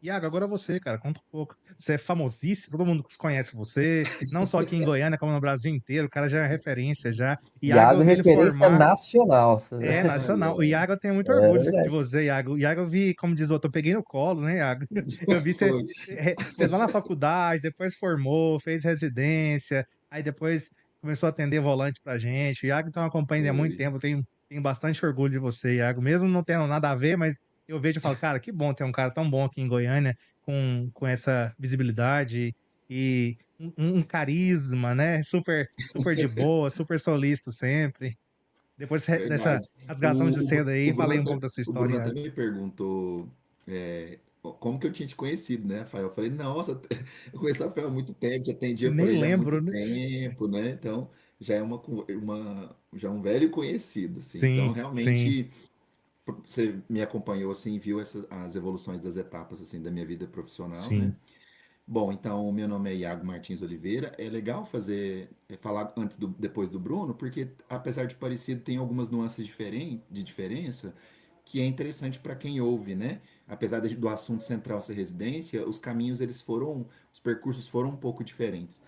Iago, agora você, cara, conta um pouco. Você é famosíssimo, todo mundo conhece você, não só aqui em Goiânia, como no Brasil inteiro, o cara já é referência já. Iago, eu Iago, vi ele referência formar, nacional. é nacional. O Iago, eu tenho muito É orgulho de verdade. você, Iago. O Iago, eu vi, como diz o outro, eu peguei no colo, né, Iago? Eu vi você, Foi. você lá na faculdade, depois formou, fez residência, aí depois começou a atender volante pra gente. O Iago, então, acompanha há muito Foi. tempo, eu tenho bastante orgulho de você, Iago. Mesmo não tendo nada a ver, mas eu vejo e falo, cara, que bom ter um cara tão bom aqui em Goiânia, com essa visibilidade e um carisma, né? Super, super de boa, super solícito sempre. Depois dessa Verdade. rasgação de seda O aí, Bruno falei um até, pouco da sua o Bruno história. até me perguntou como que eu tinha te conhecido, né, Rafael? Eu falei, nossa, eu conheço o Rafael há muito tempo, já atendia por Nem ele há muito lembro, né? tempo, né? Então, já é já é um velho conhecido, assim. Então, Sim, sim. realmente, você me acompanhou, assim, viu as evoluções das etapas, assim, da minha vida profissional, né? Sim. Bom, então, meu nome é Iago Martins Oliveira. É legal falar antes depois do Bruno, porque apesar de parecido, tem algumas nuances de diferença que é interessante para quem ouve, né? Apesar do assunto central ser residência, os percursos foram um pouco diferentes.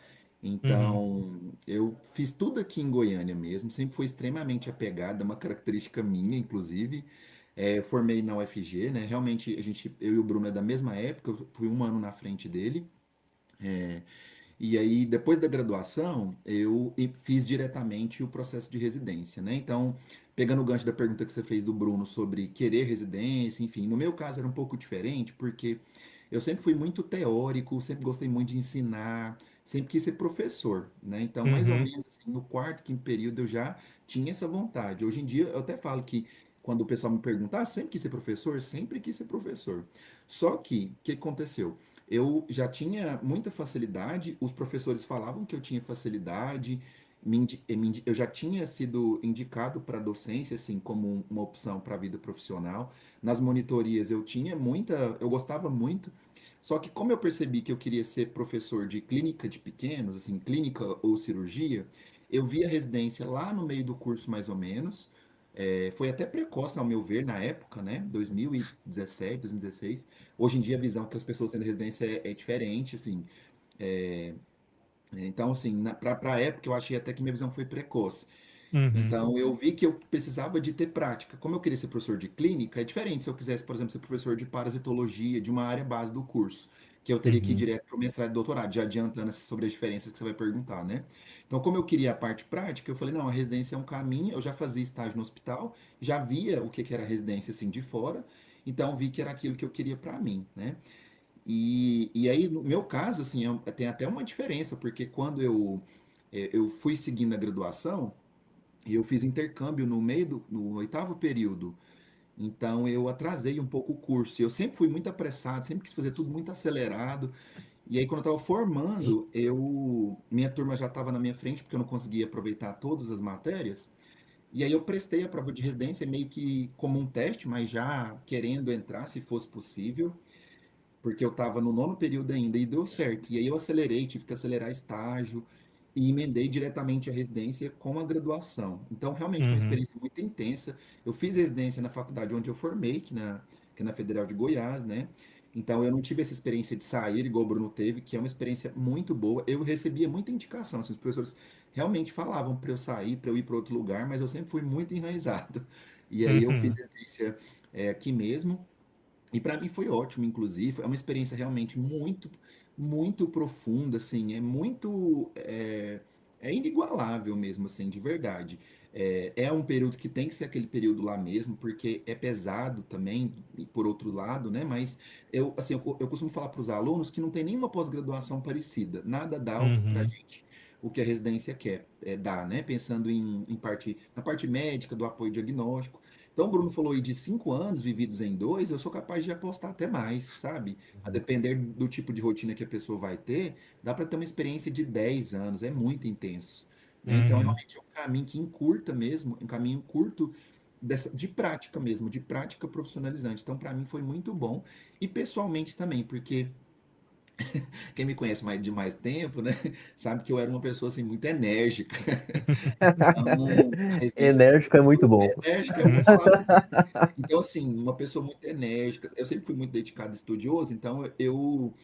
Uhum. Então, eu fiz tudo aqui em Goiânia mesmo, sempre fui extremamente apegado, é uma característica minha, inclusive. Formei na UFG, né? Realmente, eu e o Bruno é da mesma época, eu fui um ano na frente dele. É, e aí, depois da graduação, fiz diretamente o processo de residência, né? Então, pegando o gancho da pergunta que você fez do Bruno sobre querer residência, enfim, no meu caso era um pouco diferente, porque eu sempre fui muito teórico, sempre gostei muito de ensinar, sempre quis ser professor, né? Então, mais ou Uhum. menos assim, no quarto, quinto período, eu já tinha essa vontade. Hoje em dia, eu até falo que quando o pessoal me pergunta, sempre quis ser professor? Sempre quis ser professor. Só que, o que aconteceu? Eu já tinha muita facilidade, os professores falavam que eu tinha facilidade, eu já tinha sido indicado para docência, assim, como uma opção para a vida profissional. Nas monitorias eu gostava muito, só que como eu percebi que eu queria ser professor de clínica de pequenos, assim, clínica ou cirurgia, eu vi a residência lá no meio do curso mais ou menos. Foi até precoce, ao meu ver, na época, né? 2017, 2016. Hoje em dia a visão que as pessoas têm da residência é diferente, assim. É, então, assim, para a época eu achei até que minha visão foi precoce. Uhum. Então, eu vi que eu precisava de ter prática. Como eu queria ser professor de clínica, é diferente se eu quisesse, por exemplo, ser professor de parasitologia, de uma área base do curso, que eu teria que ir Uhum. direto para o mestrado e doutorado, já adiantando sobre as diferenças que você vai perguntar, né? Então, como eu queria a parte prática, eu falei, não, a residência é um caminho, eu já fazia estágio no hospital, já via o que que era residência, assim, de fora, então vi que era aquilo que eu queria para mim, né? E aí, no meu caso, assim, tem até uma diferença, porque quando eu fui seguindo a graduação, e eu fiz intercâmbio no oitavo período. Então eu atrasei um pouco o curso. Eu sempre fui muito apressado, sempre quis fazer tudo muito acelerado. E aí, quando eu estava formando, minha turma já estava na minha frente, porque eu não conseguia aproveitar todas as matérias. E aí eu prestei a prova de residência meio que como um teste, mas já querendo entrar, se fosse possível, porque eu estava no nono período ainda e deu certo. E aí eu acelerei, tive que acelerar estágio e emendei diretamente a residência com a graduação. Então, realmente foi uma Uhum. experiência muito intensa. Eu fiz residência na faculdade onde eu formei, que é na Federal de Goiás, né? Então, eu não tive essa experiência de sair, igual o Bruno teve, que é uma experiência muito boa. Eu recebia muita indicação, assim, os professores realmente falavam para eu sair, para eu ir para outro lugar, mas eu sempre fui muito enraizado. E aí eu fiz Uhum. residência aqui mesmo. E para mim foi ótimo, inclusive. É uma experiência realmente muito profunda, assim. É inigualável mesmo, assim, de verdade. É um período que tem que ser aquele período lá mesmo, porque é pesado também, e por outro lado, né? Mas eu costumo falar para os alunos que não tem nenhuma pós-graduação parecida. Nada dá para a Uhum. gente o que a residência quer dar, né? Pensando na parte médica, do apoio diagnóstico. Então, o Bruno falou aí de 5 anos vividos em dois, eu sou capaz de apostar até mais, sabe? A Uhum. depender do tipo de rotina que a pessoa vai ter, dá para ter uma experiência de 10 anos, é muito intenso. Né? Então, Uhum. realmente é um caminho que encurta mesmo, um caminho curto de prática mesmo, de prática profissionalizante. Então, para mim foi muito bom. E pessoalmente também, porque quem me conhece de mais tempo, né, sabe que eu era uma pessoa, assim, muito enérgica. Então, a residência Enérgico é muito bom. enérgica é uma Uhum, palavra mesmo. Então, assim, uma pessoa muito enérgica. Eu sempre fui muito dedicado e estudioso, então eu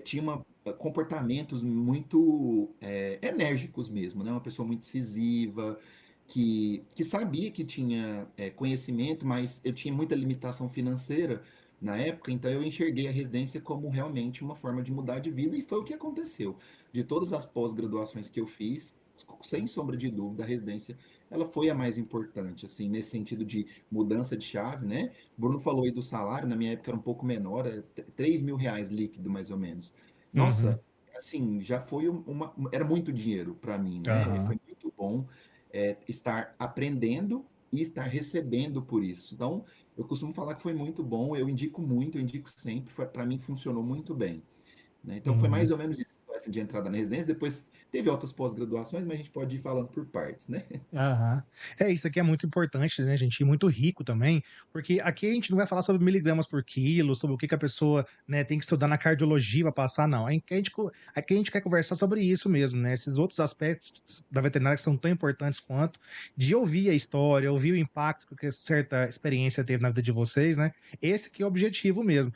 tinha comportamentos muito enérgicos mesmo, né? Uma pessoa muito incisiva, que sabia que tinha conhecimento, mas eu tinha muita limitação financeira na época, então eu enxerguei a residência como realmente uma forma de mudar de vida, e foi o que aconteceu. De todas as pós-graduações que eu fiz, sem sombra de dúvida, a residência ela foi a mais importante, assim, nesse sentido de mudança de chave, né? Bruno falou aí do salário, na minha época era um pouco menor, era R$ 3.000 líquido, mais ou menos. uhum, Nossa, assim, já foi era muito dinheiro para mim, né? aham, Foi muito bom estar aprendendo e estar recebendo por isso. Então, eu costumo falar que foi muito bom, eu indico muito, eu indico sempre, para mim funcionou muito bem, né? Então, foi mais uhum. ou menos isso, essa de entrada na residência. Depois teve outras pós-graduações, mas a gente pode ir falando por partes, né? Aham. É, isso aqui é muito importante, né, gente, e muito rico também, porque aqui a gente não vai falar sobre miligramas por quilo, sobre o que que a pessoa, né, tem que estudar na cardiologia para passar, não. Aqui a gente quer conversar sobre isso mesmo, né, esses outros aspectos da veterinária que são tão importantes quanto, de ouvir a história, ouvir o impacto que certa experiência teve na vida de vocês, né, esse que é o objetivo mesmo.